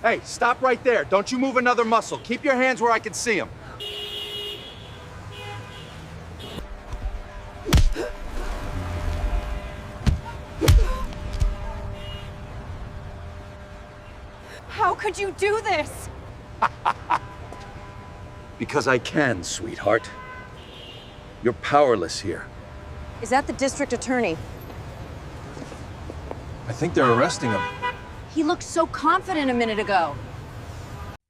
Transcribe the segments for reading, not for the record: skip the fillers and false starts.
Hey, stop right there. Don't you move another muscle. Keep your hands where I can see them. How could you do this? Because I can, sweetheart. You're powerless here. Is that the district attorney? I think they're arresting him. He looked so confident a minute ago.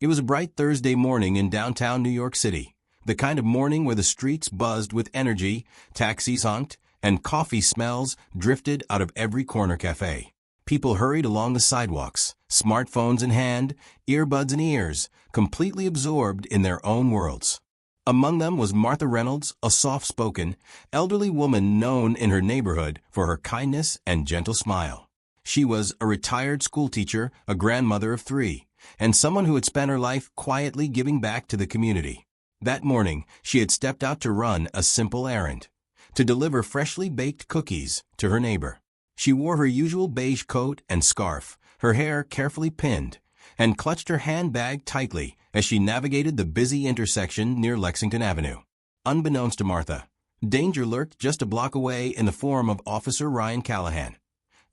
It was a bright Thursday morning in downtown New York City, the kind of morning where the streets buzzed with energy, taxis honked, and coffee smells drifted out of every corner cafe. People hurried along the sidewalks, smartphones in hand, earbuds in ears, completely absorbed in their own worlds. Among them was Martha Reynolds, a soft-spoken, elderly woman known in her neighborhood for her kindness and gentle smile. She was a retired schoolteacher, a grandmother of 3, and someone who had spent her life quietly giving back to the community. That morning, she had stepped out to run a simple errand, to deliver freshly baked cookies to her neighbor. She wore her usual beige coat and scarf, her hair carefully pinned, and clutched her handbag tightly as she navigated the busy intersection near Lexington Avenue. Unbeknownst to Martha, danger lurked just a block away in the form of Officer Ryan Callahan,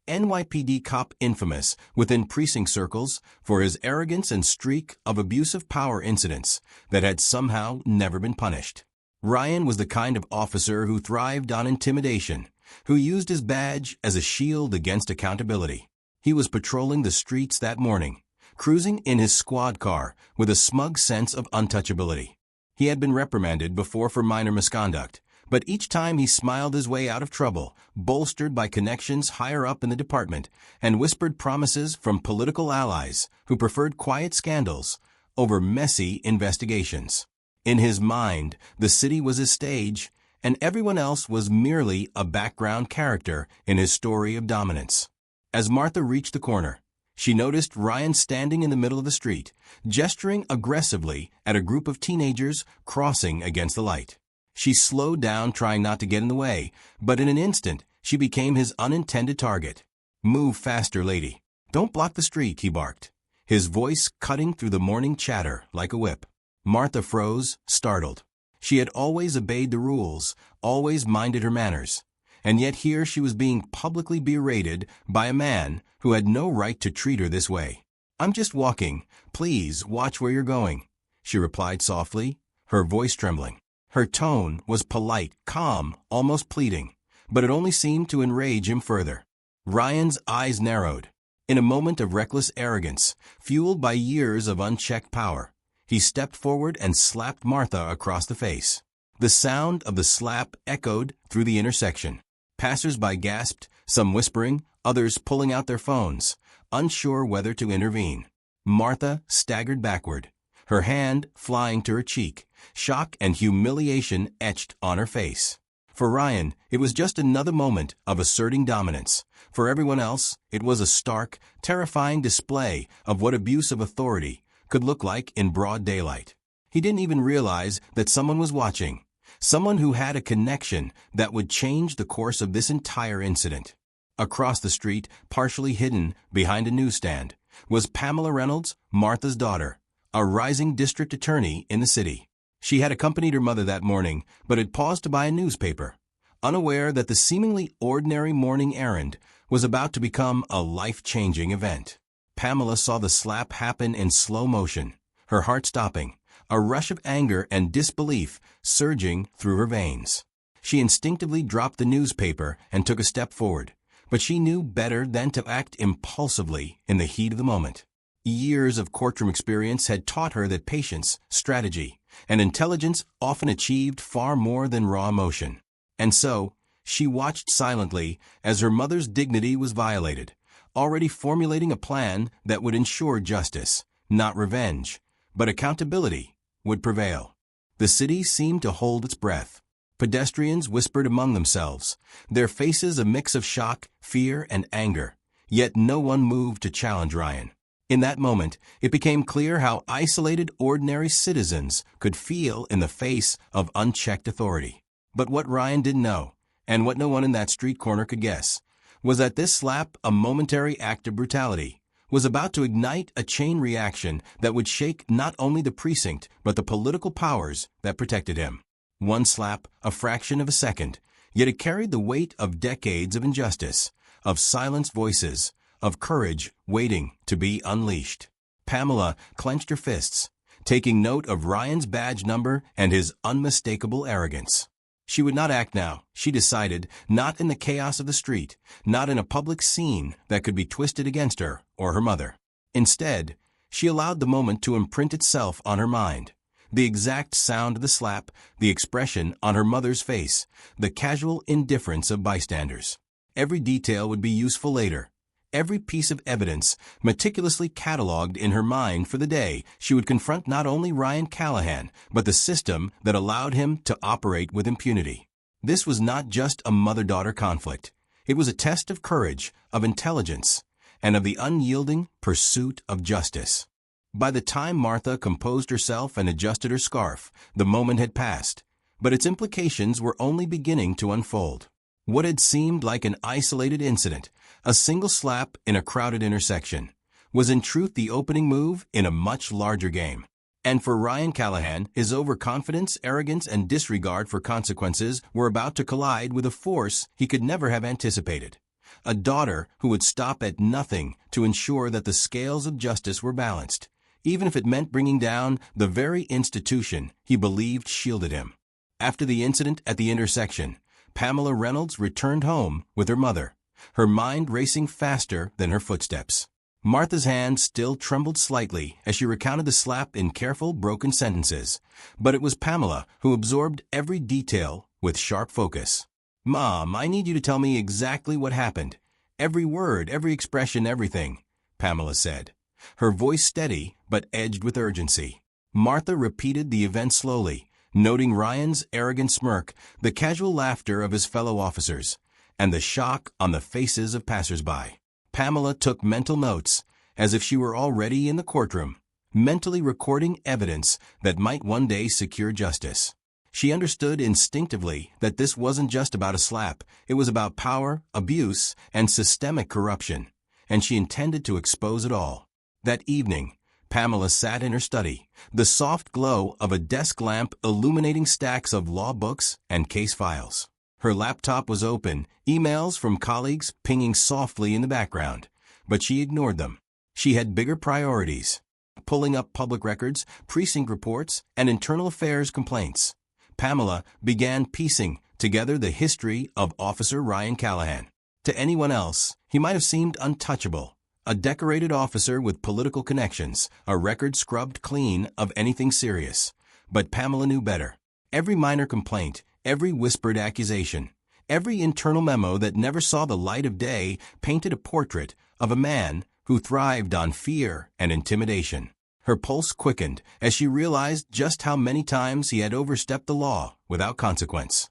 NYPD cop infamous within precinct circles for his arrogance and streak of abusive power incidents that had somehow never been punished. Ryan was the kind of officer who thrived on intimidation, who used his badge as a shield against accountability. He was patrolling the streets that morning, cruising in his squad car with a smug sense of untouchability. He had been reprimanded before for minor misconduct, but each time he smiled his way out of trouble, bolstered by connections higher up in the department, and whispered promises from political allies who preferred quiet scandals over messy investigations. In his mind, the city was his stage, and everyone else was merely a background character in his story of dominance. As Martha reached the corner, she noticed Ryan standing in the middle of the street, gesturing aggressively at a group of teenagers crossing against the light. She slowed down, trying not to get in the way, but in an instant, she became his unintended target. "Move faster, lady. Don't block the street," he barked, his voice cutting through the morning chatter like a whip. Martha froze, startled. She had always obeyed the rules, always minded her manners, and yet here she was being publicly berated by a man who had no right to treat her this way. "I'm just walking. Please watch where you're going," she replied softly, her voice trembling. Her tone was polite, calm, almost pleading, but it only seemed to enrage him further. Ryan's eyes narrowed. In a moment of reckless arrogance, fueled by years of unchecked power, he stepped forward and slapped Martha across the face. The sound of the slap echoed through the intersection. Passers-by gasped, some whispering, others pulling out their phones, unsure whether to intervene. Martha staggered backward, her hand flying to her cheek, shock and humiliation etched on her face. For Ryan, it was just another moment of asserting dominance. For everyone else, it was a stark, terrifying display of what abuse of authority could look like in broad daylight. He didn't even realize that someone was watching, someone who had a connection that would change the course of this entire incident. Across the street, partially hidden behind a newsstand, was Pamela Reynolds, Martha's daughter, a rising district attorney in the city. She had accompanied her mother that morning, but had paused to buy a newspaper, unaware that the seemingly ordinary morning errand was about to become a life-changing event. Pamela saw the slap happen in slow motion, her heart stopping, a rush of anger and disbelief surging through her veins. She instinctively dropped the newspaper and took a step forward, but she knew better than to act impulsively in the heat of the moment. Years of courtroom experience had taught her that patience, strategy, and intelligence often achieved far more than raw emotion. And so, she watched silently as her mother's dignity was violated, already formulating a plan that would ensure justice, not revenge, but accountability, would prevail. The city seemed to hold its breath. Pedestrians whispered among themselves, their faces a mix of shock, fear, and anger, yet no one moved to challenge Ryan. In that moment, it became clear how isolated ordinary citizens could feel in the face of unchecked authority. But what Ryan didn't know, and what no one in that street corner could guess, was that this slap, a momentary act of brutality, was about to ignite a chain reaction that would shake not only the precinct but the political powers that protected him. One slap, a fraction of a second, yet it carried the weight of decades of injustice, of silenced voices, of courage waiting to be unleashed. Pamela clenched her fists, taking note of Ryan's badge number and his unmistakable arrogance. She would not act now, she decided, not in the chaos of the street, not in a public scene that could be twisted against her or her mother. Instead, she allowed the moment to imprint itself on her mind. The exact sound of the slap, the expression on her mother's face, the casual indifference of bystanders. Every detail would be useful later. Every piece of evidence meticulously catalogued in her mind for the day she would confront not only Ryan Callahan, but the system that allowed him to operate with impunity. This was not just a mother-daughter conflict. It was a test of courage, of intelligence, and of the unyielding pursuit of justice. By the time Martha composed herself and adjusted her scarf, the moment had passed, but its implications were only beginning to unfold. What had seemed like an isolated incident, a single slap in a crowded intersection, was in truth the opening move in a much larger game. And for Ryan Callahan, his overconfidence, arrogance, and disregard for consequences were about to collide with a force he could never have anticipated. A daughter who would stop at nothing to ensure that the scales of justice were balanced, even if it meant bringing down the very institution he believed shielded him. After the incident at the intersection, Pamela Reynolds returned home with her mother, her mind racing faster than her footsteps. Martha's hand still trembled slightly as she recounted the slap in careful, broken sentences, but it was Pamela who absorbed every detail with sharp focus. "Mom, I need you to tell me exactly what happened. Every word, every expression, everything," Pamela said, her voice steady but edged with urgency. Martha repeated the event slowly, noting Ryan's arrogant smirk, the casual laughter of his fellow officers, and the shock on the faces of passers-by. Pamela took mental notes, as if she were already in the courtroom, mentally recording evidence that might one day secure justice. She understood instinctively that this wasn't just about a slap, it was about power, abuse, and systemic corruption, and she intended to expose it all. That evening, Pamela sat in her study, the soft glow of a desk lamp illuminating stacks of law books and case files. Her laptop was open, emails from colleagues pinging softly in the background, but she ignored them. She had bigger priorities, pulling up public records, precinct reports, and internal affairs complaints. Pamela began piecing together the history of Officer Ryan Callahan. To anyone else, he might have seemed untouchable. A decorated officer with political connections, a record scrubbed clean of anything serious. But Pamela knew better. Every minor complaint, every whispered accusation, every internal memo that never saw the light of day painted a portrait of a man who thrived on fear and intimidation. Her pulse quickened as she realized just how many times he had overstepped the law without consequence.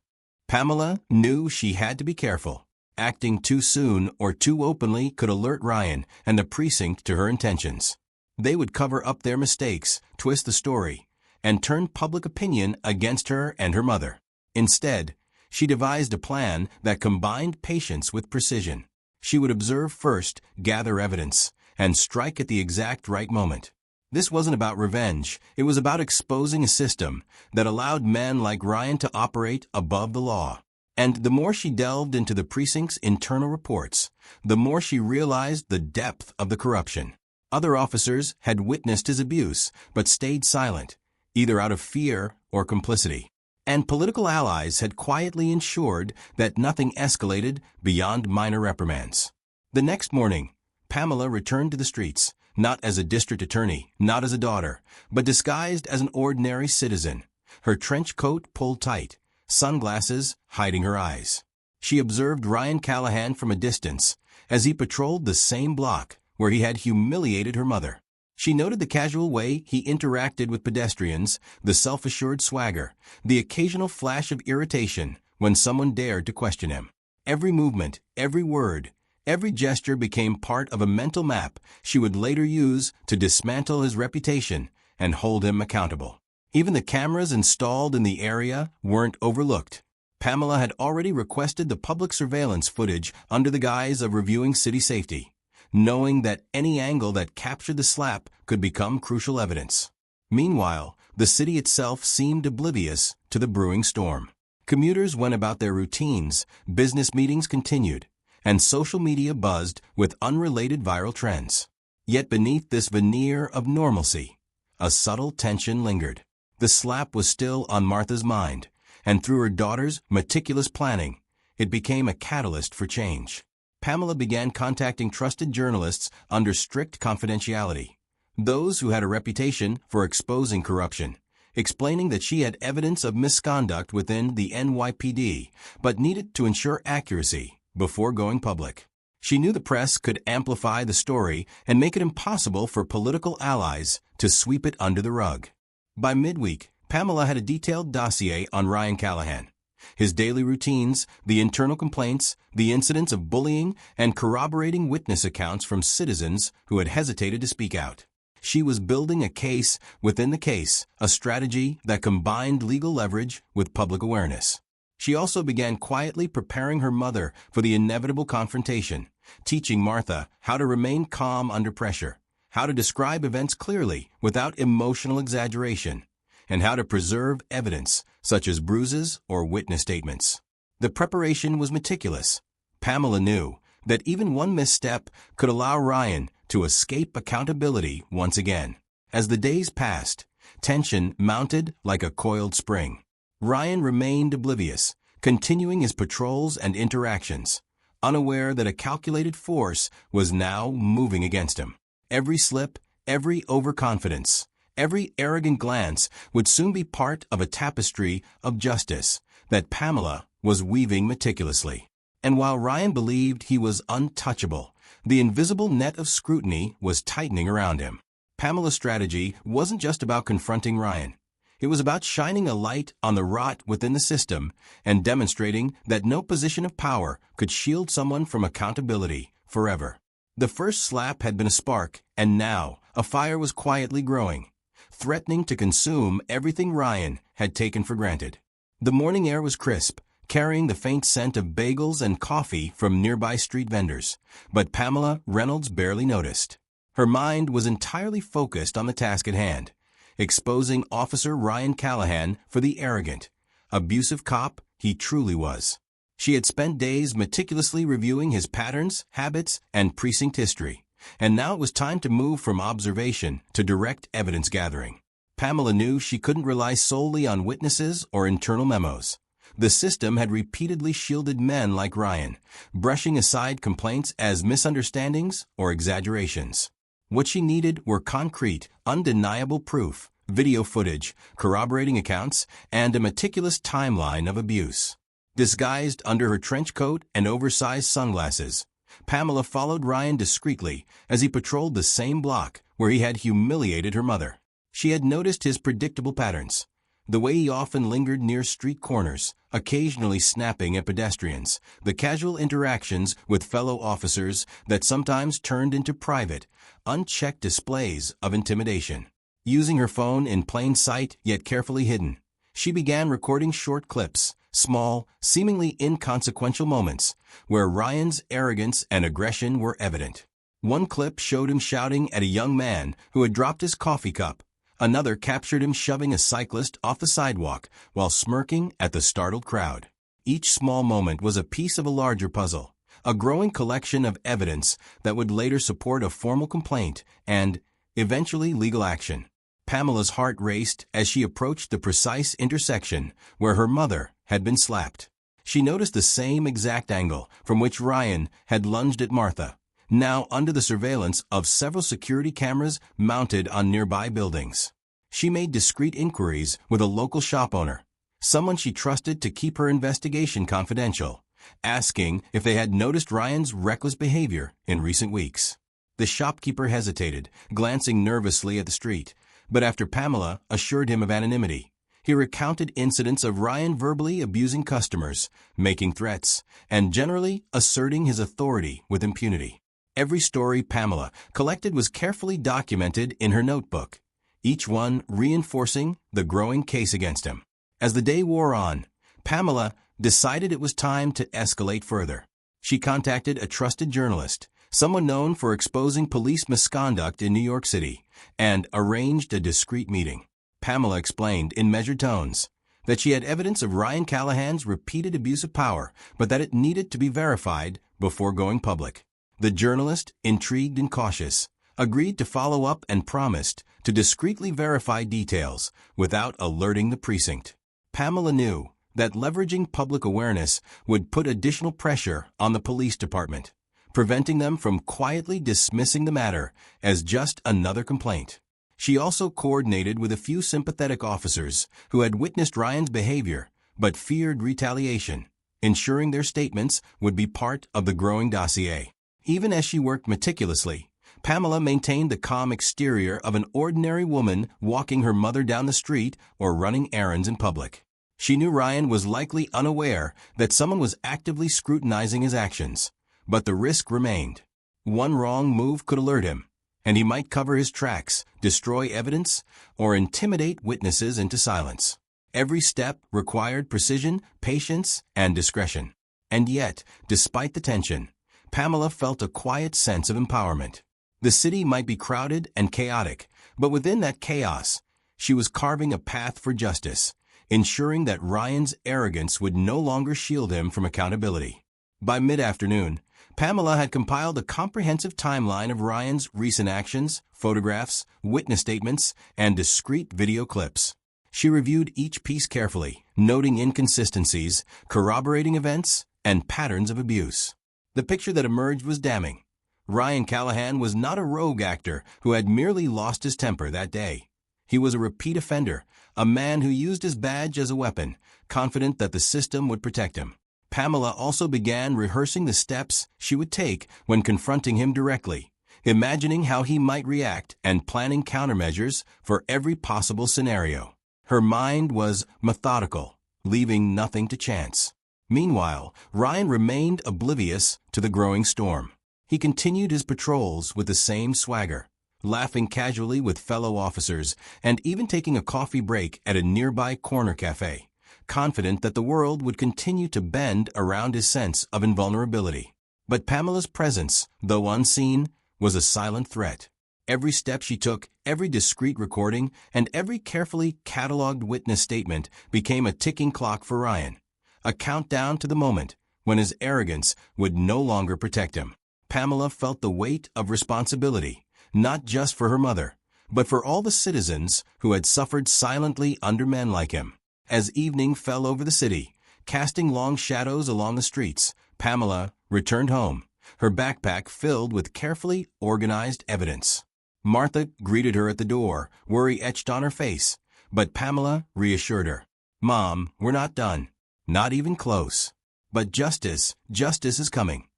Pamela knew she had to be careful. Acting too soon or too openly could alert Ryan and the precinct to her intentions. They would cover up their mistakes, twist the story, and turn public opinion against her and her mother. Instead, she devised a plan that combined patience with precision. She would observe first, gather evidence, and strike at the exact right moment. This wasn't about revenge. It was about exposing a system that allowed men like Ryan to operate above the law. And the more she delved into the precinct's internal reports, the more she realized the depth of the corruption. Other officers had witnessed his abuse, but stayed silent, either out of fear or complicity. And political allies had quietly ensured that nothing escalated beyond minor reprimands. The next morning, Pamela returned to the streets, not as a district attorney, not as a daughter, but disguised as an ordinary citizen, her trench coat pulled tight, sunglasses hiding her eyes. She observed Ryan Callahan from a distance as he patrolled the same block where he had humiliated her mother. She noted the casual way he interacted with pedestrians, the self-assured swagger, the occasional flash of irritation when someone dared to question him. Every movement, every word, every gesture became part of a mental map she would later use to dismantle his reputation and hold him accountable. Even the cameras installed in the area weren't overlooked. Pamela had already requested the public surveillance footage under the guise of reviewing city safety. knowing that any angle that captured the slap could become crucial evidence. Meanwhile, the city itself seemed oblivious to the brewing storm. Commuters went about their routines, business meetings continued, and social media buzzed with unrelated viral trends. Yet beneath this veneer of normalcy, a subtle tension lingered. The slap was still on Martha's mind, and through her daughter's meticulous planning, it became a catalyst for change. Pamela began contacting trusted journalists under strict confidentiality, those who had a reputation for exposing corruption, explaining that she had evidence of misconduct within the NYPD, but needed to ensure accuracy before going public. She knew the press could amplify the story and make it impossible for political allies to sweep it under the rug. By midweek, Pamela had a detailed dossier on Ryan Callahan. His daily routines, the internal complaints, the incidents of bullying, and corroborating witness accounts from citizens who had hesitated to speak out. She was building a case within the case, a strategy that combined legal leverage with public awareness. She also began quietly preparing her mother for the inevitable confrontation, teaching Martha how to remain calm under pressure, how to describe events clearly without emotional exaggeration, and how to preserve evidence such as bruises or witness statements. The preparation was meticulous. Pamela knew that even one misstep could allow Ryan to escape accountability once again. As the days passed, tension mounted like a coiled spring. Ryan remained oblivious, continuing his patrols and interactions, unaware that a calculated force was now moving against him. Every slip, every overconfidence, every arrogant glance would soon be part of a tapestry of justice that Pamela was weaving meticulously. And while Ryan believed he was untouchable, the invisible net of scrutiny was tightening around him. Pamela's strategy wasn't just about confronting Ryan. It was about shining a light on the rot within the system and demonstrating that no position of power could shield someone from accountability forever. The first slap had been a spark, and now a fire was quietly growing, threatening to consume everything Ryan had taken for granted. The morning air was crisp, carrying the faint scent of bagels and coffee from nearby street vendors, but Pamela Reynolds barely noticed. Her mind was entirely focused on the task at hand, exposing Officer Ryan Callahan for the arrogant, abusive cop he truly was. She had spent days meticulously reviewing his patterns, habits, and precinct history, and now it was time to move from observation to direct evidence gathering. Pamela knew she couldn't rely solely on witnesses or internal memos. The system had repeatedly shielded men like Ryan, brushing aside complaints as misunderstandings or exaggerations. What she needed were concrete, undeniable proof, video footage, corroborating accounts, and a meticulous timeline of abuse. Disguised under her trench coat and oversized sunglasses, Pamela followed Ryan discreetly as he patrolled the same block where he had humiliated her mother. She had noticed his predictable patterns, the way he often lingered near street corners, occasionally snapping at pedestrians, the casual interactions with fellow officers that sometimes turned into private, unchecked displays of intimidation. Using her phone in plain sight yet carefully hidden, she began recording short clips, small, seemingly inconsequential moments where Ryan's arrogance and aggression were evident. One clip showed him shouting at a young man who had dropped his coffee cup. Another captured him shoving a cyclist off the sidewalk while smirking at the startled crowd. Each small moment was a piece of a larger puzzle, a growing collection of evidence that would later support a formal complaint and, eventually, legal action. Pamela's heart raced as she approached the precise intersection where her mother had been slapped. She noticed the same exact angle from which Ryan had lunged at Martha, now under the surveillance of several security cameras mounted on nearby buildings. She made discreet inquiries with a local shop owner, someone she trusted to keep her investigation confidential, asking if they had noticed Ryan's reckless behavior in recent weeks. The shopkeeper hesitated, glancing nervously at the street, but after Pamela assured him of anonymity, he recounted incidents of Ryan verbally abusing customers, making threats, and generally asserting his authority with impunity. Every story Pamela collected was carefully documented in her notebook, each one reinforcing the growing case against him. As the day wore on, Pamela decided it was time to escalate further. She contacted a trusted journalist, someone known for exposing police misconduct in New York City, and arranged a discreet meeting. Pamela explained in measured tones that she had evidence of Ryan Callahan's repeated abuse of power, but that it needed to be verified before going public. The journalist, intrigued and cautious, agreed to follow up and promised to discreetly verify details without alerting the precinct. Pamela knew that leveraging public awareness would put additional pressure on the police department, preventing them from quietly dismissing the matter as just another complaint. She also coordinated with a few sympathetic officers who had witnessed Ryan's behavior but feared retaliation, ensuring their statements would be part of the growing dossier. Even as she worked meticulously, Pamela maintained the calm exterior of an ordinary woman walking her mother down the street or running errands in public. She knew Ryan was likely unaware that someone was actively scrutinizing his actions, but the risk remained. One wrong move could alert him, and he might cover his tracks, destroy evidence, or intimidate witnesses into silence. Every step required precision, patience, and discretion. And yet, despite the tension, Pamela felt a quiet sense of empowerment. The city might be crowded and chaotic, but within that chaos, she was carving a path for justice, ensuring that Ryan's arrogance would no longer shield him from accountability. By mid-afternoon, Pamela had compiled a comprehensive timeline of Ryan's recent actions, photographs, witness statements, and discrete video clips. She reviewed each piece carefully, noting inconsistencies, corroborating events, and patterns of abuse. The picture that emerged was damning. Ryan Callahan was not a rogue actor who had merely lost his temper that day. He was a repeat offender, a man who used his badge as a weapon, confident that the system would protect him. Pamela also began rehearsing the steps she would take when confronting him directly, imagining how he might react and planning countermeasures for every possible scenario. Her mind was methodical, leaving nothing to chance. Meanwhile, Ryan remained oblivious to the growing storm. He continued his patrols with the same swagger, laughing casually with fellow officers and even taking a coffee break at a nearby corner cafe, confident that the world would continue to bend around his sense of invulnerability. But Pamela's presence, though unseen, was a silent threat. Every step she took, every discreet recording, and every carefully catalogued witness statement became a ticking clock for Ryan, a countdown to the moment when his arrogance would no longer protect him. Pamela felt the weight of responsibility, not just for her mother, but for all the citizens who had suffered silently under men like him. As evening fell over the city, casting long shadows along the streets, Pamela returned home, her backpack filled with carefully organized evidence. Martha greeted her at the door, worry etched on her face, but Pamela reassured her. "Mom, we're not done. Not even close. But justice is coming."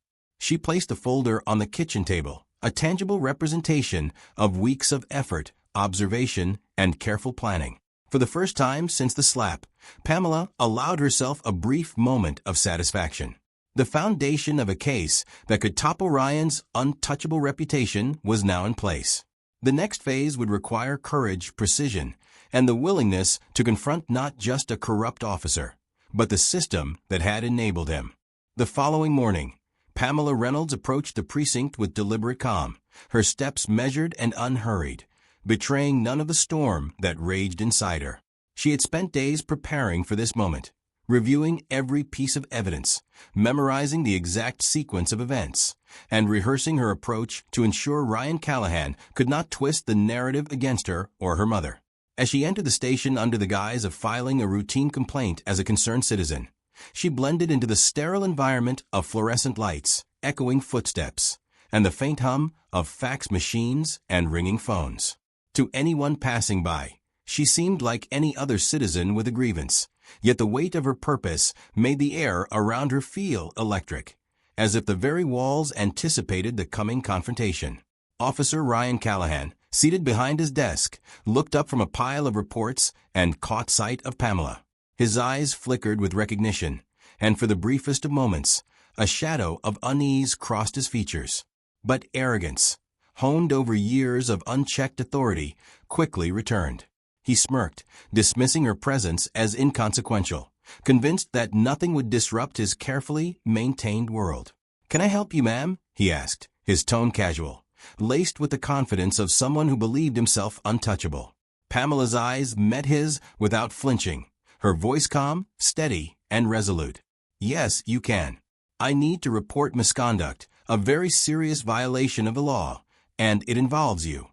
She placed the folder on the kitchen table, a tangible representation of weeks of effort, observation, and careful planning. For the first time since the slap, Pamela allowed herself a brief moment of satisfaction. The foundation of a case that could topple Ryan's untouchable reputation was now in place. The next phase would require courage, precision, and the willingness to confront not just a corrupt officer, but the system that had enabled him. The following morning, Pamela Reynolds approached the precinct with deliberate calm, her steps measured and unhurried, betraying none of the storm that raged inside her. She had spent days preparing for this moment, reviewing every piece of evidence, memorizing the exact sequence of events, and rehearsing her approach to ensure Ryan Callahan could not twist the narrative against her or her mother. As she entered the station under the guise of filing a routine complaint as a concerned citizen, she blended into the sterile environment of fluorescent lights, echoing footsteps, and the faint hum of fax machines and ringing phones. To anyone passing by, she seemed like any other citizen with a grievance, yet the weight of her purpose made the air around her feel electric, as if the very walls anticipated the coming confrontation. Officer Ryan Callahan, seated behind his desk, looked up from a pile of reports and caught sight of Pamela. His eyes flickered with recognition, and for the briefest of moments, a shadow of unease crossed his features. But arrogance, honed over years of unchecked authority, quickly returned. He smirked, dismissing her presence as inconsequential, convinced that nothing would disrupt his carefully maintained world. "Can I help you, ma'am?" he asked, his tone casual, laced with the confidence of someone who believed himself untouchable. Pamela's eyes met his without flinching, her voice calm, steady, and resolute. "Yes, you can. I need to report misconduct, a very serious violation of the law, and it involves you."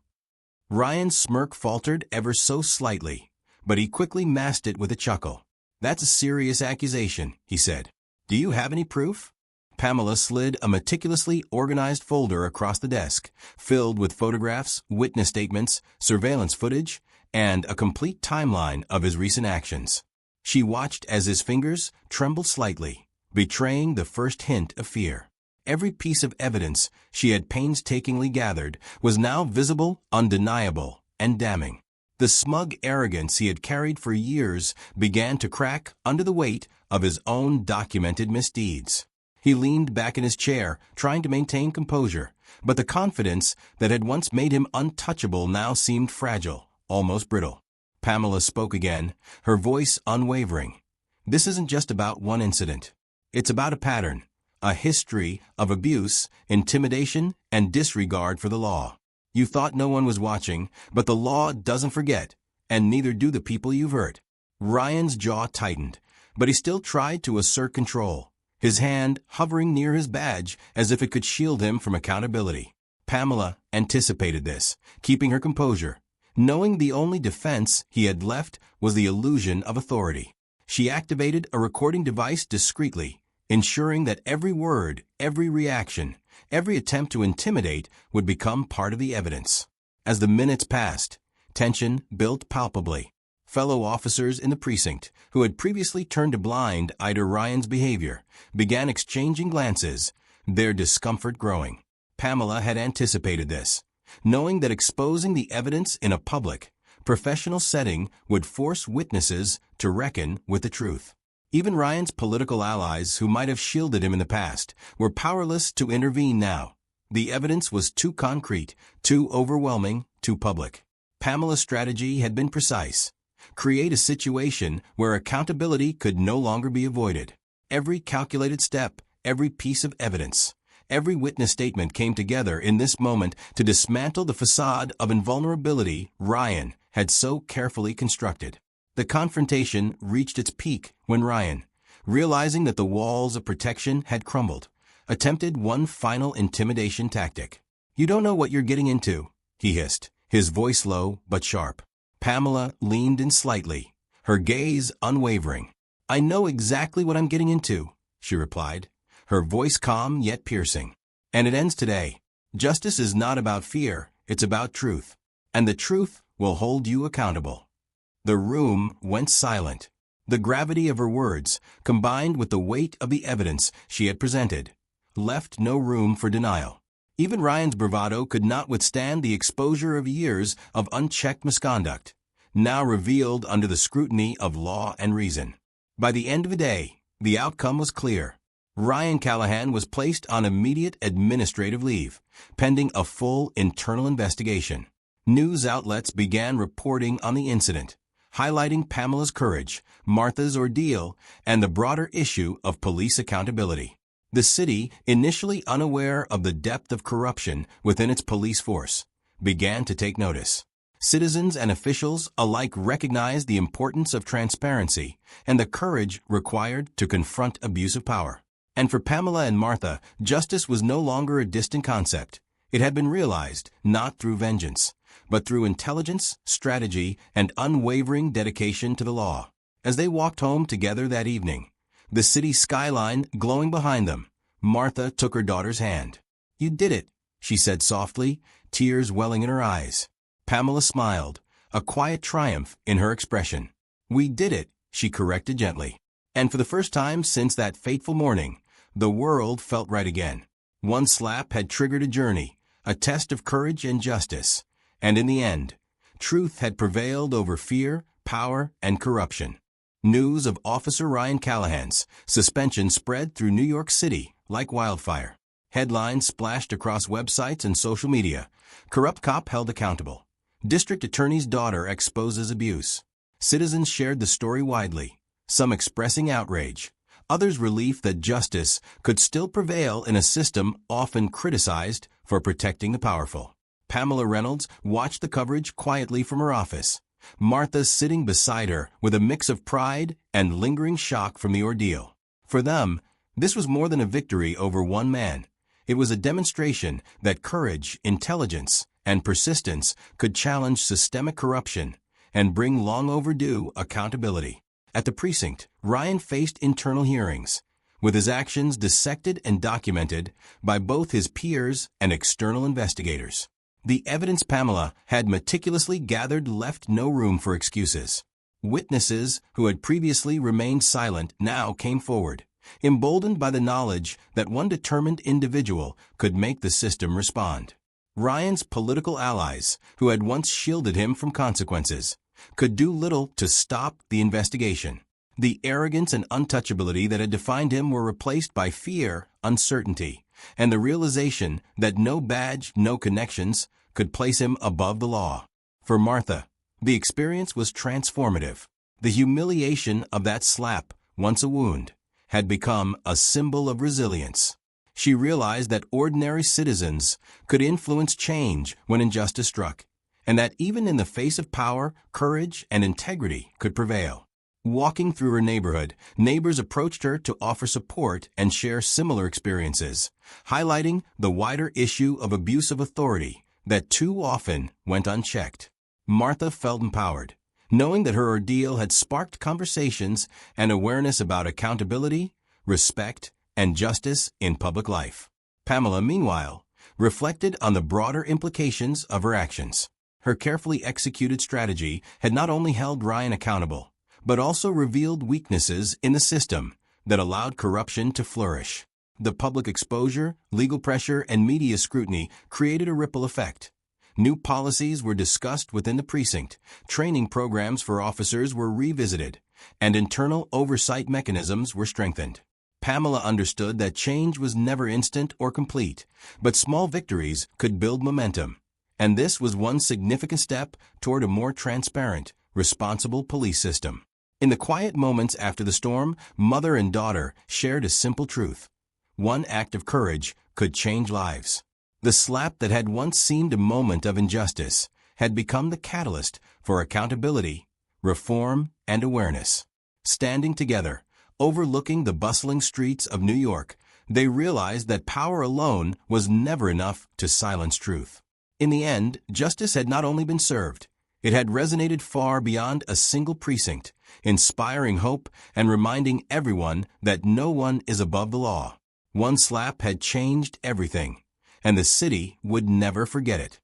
Ryan's smirk faltered ever so slightly, but he quickly masked it with a chuckle. "That's a serious accusation," he said. "Do you have any proof?" Pamela slid a meticulously organized folder across the desk, filled with photographs, witness statements, surveillance footage, and a complete timeline of his recent actions. She watched as his fingers trembled slightly, betraying the first hint of fear. Every piece of evidence she had painstakingly gathered was now visible, undeniable, and damning. The smug arrogance he had carried for years began to crack under the weight of his own documented misdeeds. He leaned back in his chair, trying to maintain composure, but the confidence that had once made him untouchable now seemed fragile, almost brittle. Pamela spoke again, her voice unwavering. "This isn't just about one incident. It's about a pattern, a history of abuse, intimidation, and disregard for the law. You thought no one was watching, but the law doesn't forget, and neither do the people you've hurt." Ryan's jaw tightened, but he still tried to assert control, his hand hovering near his badge as if it could shield him from accountability. Pamela anticipated this, keeping her composure, knowing the only defense he had left was the illusion of authority. She activated a recording device discreetly, ensuring that every word, every reaction, every attempt to intimidate would become part of the evidence. As the minutes passed, tension built palpably. Fellow officers in the precinct, who had previously turned a blind eye to Ryan's behavior, began exchanging glances, their discomfort growing. Pamela had anticipated this, knowing that exposing the evidence in a public, professional setting would force witnesses to reckon with the truth. Even Ryan's political allies, who might have shielded him in the past, were powerless to intervene now. The evidence was too concrete, too overwhelming, too public. Pamela's strategy had been precise. Create a situation where accountability could no longer be avoided. Every calculated step, every piece of evidence, every witness statement came together in this moment to dismantle the facade of invulnerability Ryan had so carefully constructed. The confrontation reached its peak when Ryan, realizing that the walls of protection had crumbled, attempted one final intimidation tactic. "You don't know what you're getting into," he hissed, his voice low but sharp. Pamela leaned in slightly, her gaze unwavering. "I know exactly what I'm getting into," she replied, her voice calm yet piercing. "And it ends today. Justice is not about fear, it's about truth. And the truth will hold you accountable." The room went silent. The gravity of her words, combined with the weight of the evidence she had presented, left no room for denial. Even Ryan's bravado could not withstand the exposure of years of unchecked misconduct, now revealed under the scrutiny of law and reason. By the end of the day, the outcome was clear. Ryan Callahan was placed on immediate administrative leave, pending a full internal investigation. News outlets began reporting on the incident, highlighting Pamela's courage, Martha's ordeal, and the broader issue of police accountability. The city, initially unaware of the depth of corruption within its police force, began to take notice. Citizens and officials alike recognized the importance of transparency and the courage required to confront abuse of power. And for Pamela and Martha, justice was no longer a distant concept. It had been realized not through vengeance, but through intelligence, strategy, and unwavering dedication to the law. As they walked home together that evening, the city skyline glowing behind them, Martha took her daughter's hand. "You did it," she said softly, tears welling in her eyes. Pamela smiled, a quiet triumph in her expression. "We did it," she corrected gently. And for the first time since that fateful morning, the world felt right again. One slap had triggered a journey, a test of courage and justice. And in the end, truth had prevailed over fear, power, and corruption. News of Officer Ryan Callahan's suspension spread through New York City like wildfire. Headlines splashed across websites and social media. Corrupt cop held accountable. District attorney's daughter exposes abuse. Citizens shared the story widely, some expressing outrage, others relief that justice could still prevail in a system often criticized for protecting the powerful. Pamela Reynolds watched the coverage quietly from her office, Martha sitting beside her with a mix of pride and lingering shock from the ordeal. For them, this was more than a victory over one man. It was a demonstration that courage, intelligence, and persistence could challenge systemic corruption and bring long overdue accountability. At the precinct, Ryan faced internal hearings, with his actions dissected and documented by both his peers and external investigators. The evidence Pamela had meticulously gathered left no room for excuses. Witnesses who had previously remained silent now came forward, emboldened by the knowledge that one determined individual could make the system respond. Ryan's political allies, who had once shielded him from consequences, could do little to stop the investigation. The arrogance and untouchability that had defined him were replaced by fear, uncertainty, and the realization that no badge, no connections could place him above the law. For Martha, the experience was transformative. The humiliation of that slap, once a wound, had become a symbol of resilience. She realized that ordinary citizens could influence change when injustice struck, and that even in the face of power, courage and integrity could prevail. Walking through her neighborhood, neighbors approached her to offer support and share similar experiences, highlighting the wider issue of abuse of authority that too often went unchecked. Martha felt empowered, knowing that her ordeal had sparked conversations and awareness about accountability, respect, and justice in public life. Pamela, meanwhile, reflected on the broader implications of her actions. Her carefully executed strategy had not only held Ryan accountable, but also revealed weaknesses in the system that allowed corruption to flourish. The public exposure, legal pressure, and media scrutiny created a ripple effect. New policies were discussed within the precinct, training programs for officers were revisited, and internal oversight mechanisms were strengthened. Pamela understood that change was never instant or complete, but small victories could build momentum, and this was one significant step toward a more transparent, responsible police system. In the quiet moments after the storm, mother and daughter shared a simple truth. One act of courage could change lives. The slap that had once seemed a moment of injustice had become the catalyst for accountability, reform, and awareness. Standing together, overlooking the bustling streets of New York, they realized that power alone was never enough to silence truth. In the end, justice had not only been served, it had resonated far beyond a single precinct, inspiring hope and reminding everyone that no one is above the law. One slap had changed everything, and the city would never forget it.